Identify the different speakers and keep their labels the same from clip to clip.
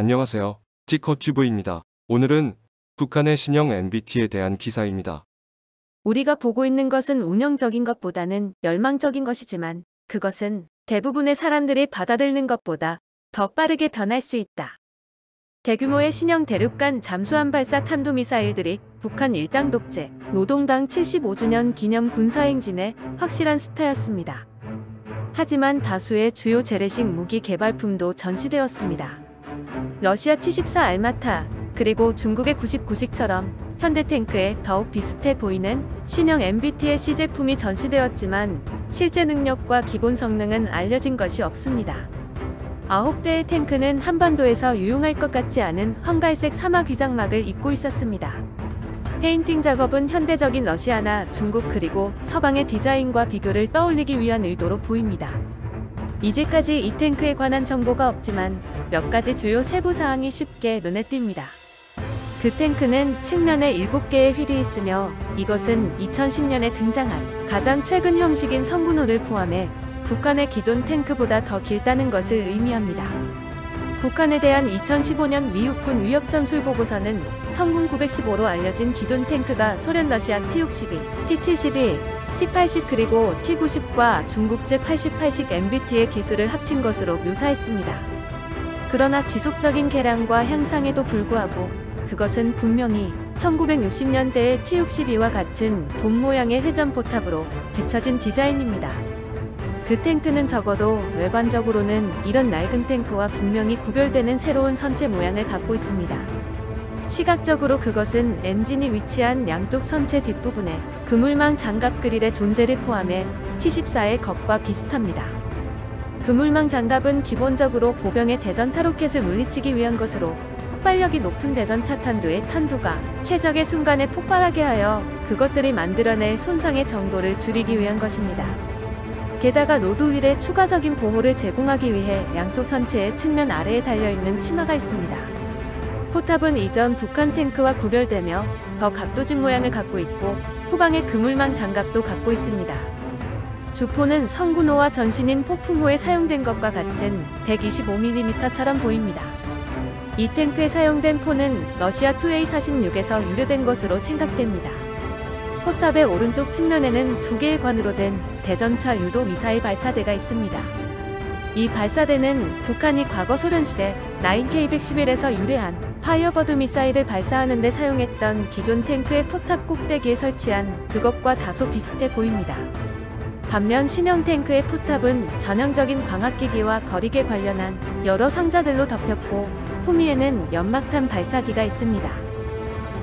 Speaker 1: 안녕하세요. 티커튜브입니다. 오늘은 북한의 신형 MBT에 대한 기사입니다.
Speaker 2: 우리가 보고 있는 것은 운영적인 것보다는 멸망적인 것이지만 그것은 대부분의 사람들이 받아들이는 것보다 더 빠르게 변할 수 있다. 대규모의 신형 대륙간 잠수함 발사 탄도미사일들이 북한 일당 독재, 노동당 75주년 기념 군사행진의 확실한 스타였습니다. 하지만 다수의 주요 재래식 무기 개발품도 전시되었습니다. 러시아 T-14 알마타, 그리고 중국의 99식처럼 현대 탱크에 더욱 비슷해 보이는 신형 MBT의 C제품이 전시되었지만 실제 능력과 기본 성능은 알려진 것이 없습니다. 9대의 탱크는 한반도에서 유용할 것 같지 않은 황갈색 사막 위장막을 입고 있었습니다. 페인팅 작업은 현대적인 러시아나 중국 그리고 서방의 디자인과 비교를 떠올리기 위한 의도로 보입니다. 이제까지 이 탱크에 관한 정보가 없지만 몇 가지 주요 세부 사항이 쉽게 눈에 띕니다. 그 탱크는 측면에 7개의 휠이 있으며 이것은 2010년에 등장한 가장 최근 형식인 성군호를 포함해 북한의 기존 탱크보다 더 길다는 것을 의미합니다. 북한에 대한 2015년 미 육군 위협전술 보고서는 성군 915로 알려진 기존 탱크가 소련 러시아 T-62, T-72, T-80 그리고 T-90과 중국제 88식 MBT의 기술을 합친 것으로 묘사했습니다. 그러나 지속적인 개량과 향상에도 불구하고 그것은 분명히 1960년대의 T-62와 같은 돔 모양의 회전 포탑으로 뒤처진 디자인입니다. 그 탱크는 적어도 외관적으로는 이런 낡은 탱크와 분명히 구별되는 새로운 선체 모양을 갖고 있습니다. 시각적으로 그것은 엔진이 위치한 양쪽 선체 뒷부분에 그물망 장갑 그릴의 존재를 포함해 T-14의 것과 비슷합니다. 그물망 장갑은 기본적으로 보병의 대전차 로켓을 물리치기 위한 것으로 폭발력이 높은 대전차 탄두의 탄두가 최적의 순간에 폭발하게 하여 그것들이 만들어낼 손상의 정도를 줄이기 위한 것입니다. 게다가 로드 휠에 추가적인 보호를 제공하기 위해 양쪽 선체의 측면 아래에 달려있는 치마가 있습니다. 포탑은 이전 북한 탱크와 구별되며 더 각도진 모양을 갖고 있고 후방에 그물망 장갑도 갖고 있습니다. 주포는 성군호와 전신인 폭풍호에 사용된 것과 같은 125mm처럼 보입니다. 이 탱크에 사용된 포는 러시아 2A46에서 유래된 것으로 생각됩니다. 포탑의 오른쪽 측면에는 2개의 관으로 된 대전차 유도 미사일 발사대가 있습니다. 이 발사대는 북한이 과거 소련시대 9K111에서 유래한 파이어버드 미사일을 발사하는 데 사용했던 기존 탱크의 포탑 꼭대기에 설치한 그것과 다소 비슷해 보입니다. 반면 신형 탱크의 포탑은 전형적인 광학기기와 거리계 관련한 여러 상자들로 덮였고 후미에는 연막탄 발사기가 있습니다.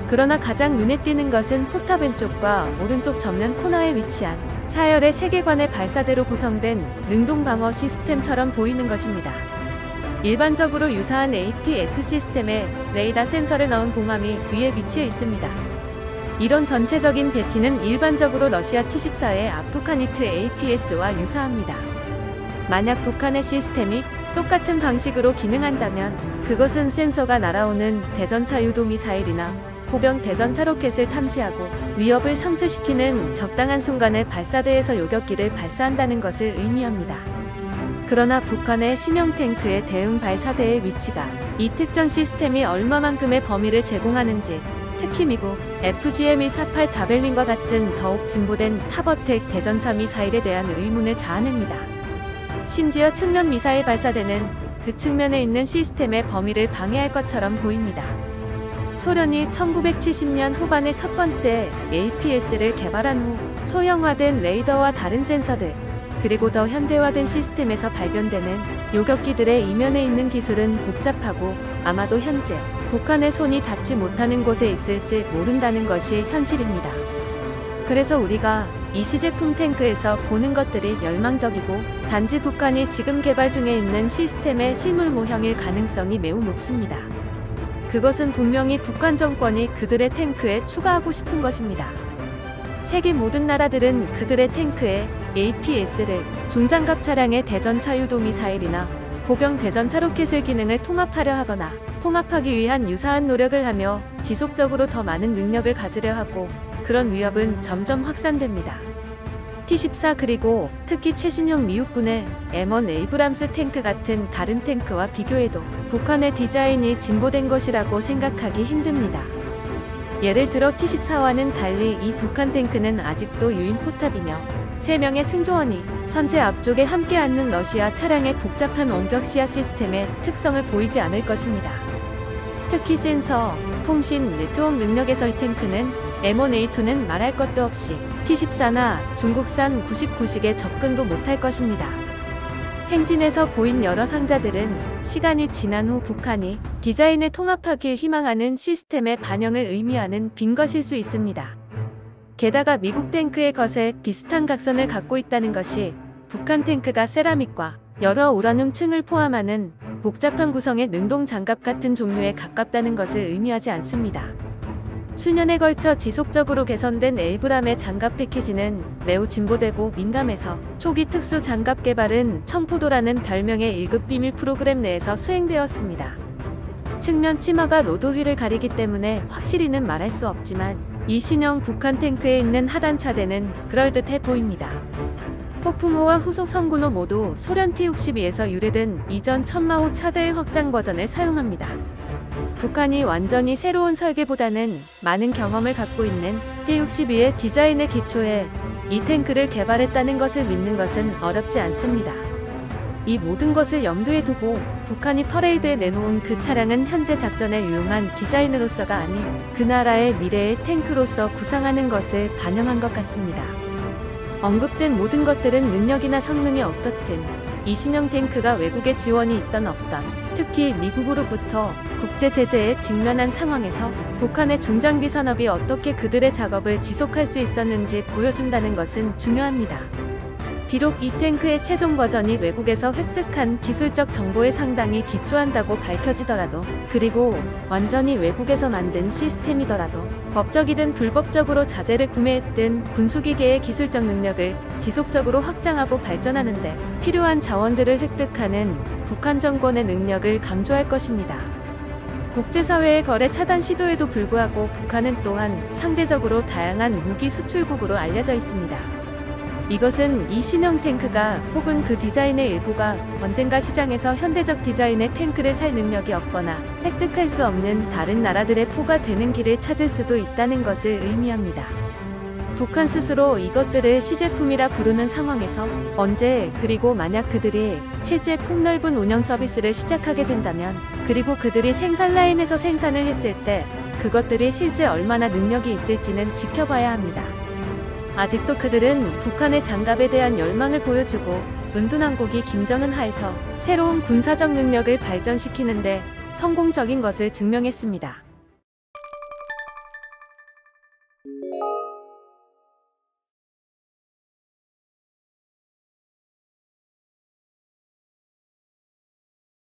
Speaker 2: 그러나 가장 눈에 띄는 것은 포탑 왼쪽과 오른쪽 전면 코너에 위치한 사열의 세계관의 발사대로 구성된 능동방어 시스템처럼 보이는 것입니다. 일반적으로 유사한 APS 시스템에 레이더 센서를 넣은 봉함이 위에 위치해 있습니다. 이런 전체적인 배치는 일반적으로 러시아 T-14의 아프카니트 APS와 유사합니다. 만약 북한의 시스템이 똑같은 방식으로 기능한다면 그것은 센서가 날아오는 대전차 유도 미사일이나 보병 대전차 로켓을 탐지하고 위협을 상쇄시키는 적당한 순간에 발사대에서 요격기를 발사한다는 것을 의미합니다. 그러나 북한의 신형 탱크의 대응 발사대의 위치가 이 특정 시스템이 얼마만큼의 범위를 제공하는지, 특히 미국 FGM-148 자벨린과 같은 더욱 진보된 탑어택 대전차 미사일에 대한 의문을 자아냅니다. 심지어 측면 미사일 발사대는 그 측면에 있는 시스템의 범위를 방해할 것처럼 보입니다. 소련이 1970년 후반에 첫 번째 APS를 개발한 후 소형화된 레이더와 다른 센서들, 그리고 더 현대화된 시스템에서 발견되는 요격기들의 이면에 있는 기술은 복잡하고 아마도 현재 북한의 손이 닿지 못하는 곳에 있을지 모른다는 것이 현실입니다. 그래서 우리가 이 시제품 탱크에서 보는 것들이 열망적이고 단지 북한이 지금 개발 중에 있는 시스템의 실물 모형일 가능성이 매우 높습니다. 그것은 분명히 북한 정권이 그들의 탱크에 추가하고 싶은 것입니다. 세계 모든 나라들은 그들의 탱크에 APS를 중장갑 차량의 대전차 유도 미사일이나 보병 대전차 로켓을 기능을 통합하려 하거나 통합하기 위한 유사한 노력을 하며 지속적으로 더 많은 능력을 가지려 하고 그런 위협은 점점 확산됩니다. T-14 그리고 특히 최신형 미국군의 M1 에이브람스 탱크 같은 다른 탱크와 비교해도 북한의 디자인이 진보된 것이라고 생각하기 힘듭니다. 예를 들어 T-14와는 달리 이 북한 탱크는 아직도 유인 포탑이며 3명의 승조원이 선체 앞쪽에 함께 앉는 러시아 차량의 복잡한 원격 시야 시스템의 특성을 보이지 않을 것입니다. 특히 센서, 통신, 네트워크 능력에서의 탱크는 M1A2는 말할 것도 없이 T-14나 중국산 99식에 접근도 못할 것입니다. 행진에서 보인 여러 상자들은 시간이 지난 후 북한이 디자인을 통합하길 희망하는 시스템의 반영을 의미하는 빈 것일 수 있습니다. 게다가 미국 탱크의 것에 비슷한 각선을 갖고 있다는 것이 북한 탱크가 세라믹과 여러 우라늄 층을 포함하는 복잡한 구성의 능동 장갑 같은 종류에 가깝다는 것을 의미하지 않습니다. 수년에 걸쳐 지속적으로 개선된 에이브람의 장갑 패키지는 매우 진보되고 민감해서 초기 특수 장갑 개발은 청포도라는 별명의 1급 비밀 프로그램 내에서 수행되었습니다. 측면 치마가 로드 휠을 가리기 때문에 확실히는 말할 수 없지만 이 신형 북한 탱크에 있는 하단 차대는 그럴듯해 보입니다. 폭풍호와 후속 성군호 모두 소련 T-62에서 유래된 이전 천마호 차대의 확장 버전을 사용합니다. 북한이 완전히 새로운 설계보다는 많은 경험을 갖고 있는 T-62의 디자인의 기초에 이 탱크를 개발했다는 것을 믿는 것은 어렵지 않습니다. 이 모든 것을 염두에 두고 북한이 퍼레이드에 내놓은 그 차량은 현재 작전에 유용한 디자인으로서가 아닌 그 나라의 미래의 탱크로서 구상하는 것을 반영한 것 같습니다. 언급된 모든 것들은 능력이나 성능이 어떻든 이 신형 탱크가 외국의 지원이 있던 없던 특히 미국으로부터 국제 제재에 직면한 상황에서 북한의 중장비 산업이 어떻게 그들의 작업을 지속할 수 있었는지 보여준다는 것은 중요합니다. 비록 이 탱크의 최종 버전이 외국에서 획득한 기술적 정보에 상당히 기초한다고 밝혀지더라도 그리고 완전히 외국에서 만든 시스템이더라도 법적이든 불법적으로 자재를 구매했든 군수기계의 기술적 능력을 지속적으로 확장하고 발전하는데 필요한 자원들을 획득하는 북한 정권의 능력을 강조할 것입니다. 국제사회의 거래 차단 시도에도 불구하고 북한은 또한 상대적으로 다양한 무기 수출국으로 알려져 있습니다. 이것은 이 신형 탱크가 혹은 그 디자인의 일부가 언젠가 시장에서 현대적 디자인의 탱크를 살 능력이 없거나 획득할 수 없는 다른 나라들의 포가 되는 길을 찾을 수도 있다는 것을 의미합니다. 북한 스스로 이것들을 시제품이라 부르는 상황에서 언제 그리고 만약 그들이 실제 폭넓은 운영 서비스를 시작하게 된다면 그리고 그들이 생산 라인에서 생산을 했을 때 그것들이 실제 얼마나 능력이 있을지는 지켜봐야 합니다. 아직도 그들은 북한의 장갑에 대한 열망을 보여주고 은둔왕국이 김정은 하에서 새로운 군사적 능력을 발전시키는데 성공적인 것을 증명했습니다.